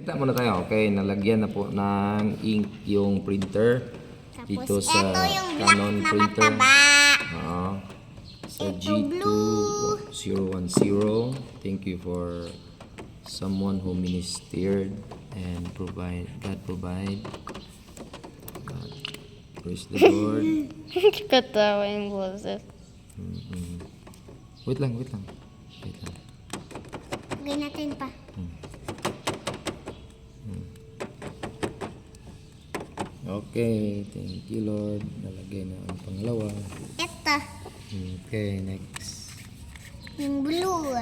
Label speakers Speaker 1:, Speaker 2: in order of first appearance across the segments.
Speaker 1: Kita muna tayo. Okay, nalagyan na po ng ink yung printer.
Speaker 2: Tapos
Speaker 1: Dito sa
Speaker 2: ito yung black
Speaker 1: Canon
Speaker 2: na
Speaker 1: printer.
Speaker 2: mataba.
Speaker 1: Oo. Sa
Speaker 2: Ito blue.
Speaker 1: G2010. Thank you for someone who ministered and God provide. God. Praise the Lord.
Speaker 3: Katawa yung boses.
Speaker 1: Wait lang.
Speaker 2: Lagay natin pa.
Speaker 1: Okay, thank you Lord. Nalagay na ang pangalawa.
Speaker 2: Ito.
Speaker 1: Okay, next.
Speaker 2: Yung blue.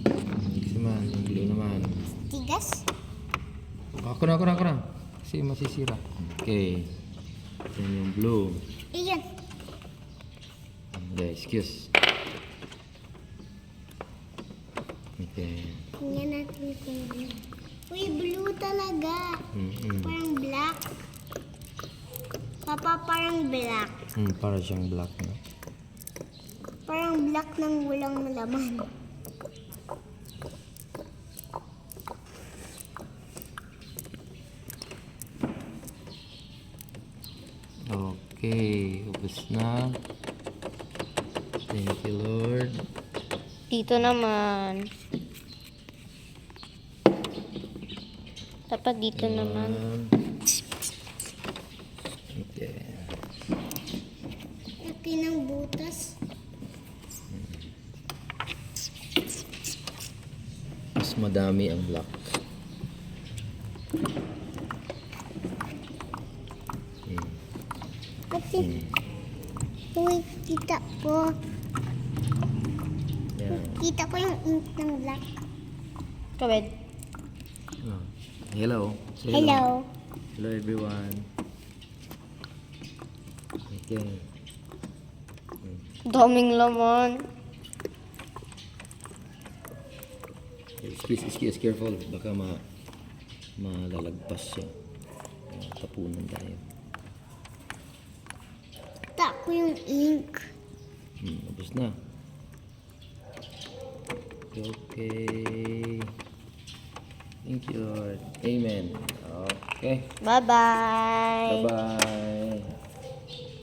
Speaker 1: Next naman, yung blue naman.
Speaker 2: Tigas.
Speaker 1: Ako na. Kasi masisira. Okay. Yan yung blue.
Speaker 2: Iyan.
Speaker 1: Okay, excuse. Okay.
Speaker 2: Tingnan natin kung blue. Uy, blue talaga. Parang black. Papa, parang black.
Speaker 1: Para siyang black na.
Speaker 2: Parang black ng walang laman.
Speaker 1: Okay, ubos na. Thank you Lord.
Speaker 3: Dito naman. Dapat dito naman.
Speaker 1: Okay.
Speaker 2: Laki ng butas.
Speaker 1: Mas madami ang black.
Speaker 2: Kasi, uy, kita po.
Speaker 1: Yan.
Speaker 2: Kita ko yung ink ng black.
Speaker 3: Kawed.
Speaker 1: Oh. Hello. Say
Speaker 2: Hello.
Speaker 1: Hello everyone. Okay.
Speaker 3: Daming laman.
Speaker 1: Excuse, careful. Baka malalagpas siya. Tapunan tayo.
Speaker 2: Kita ko yung ink.
Speaker 1: Ubos na. Okay. Thank you Lord. Amen. Okay.
Speaker 3: Bye-bye.
Speaker 1: Bye-bye.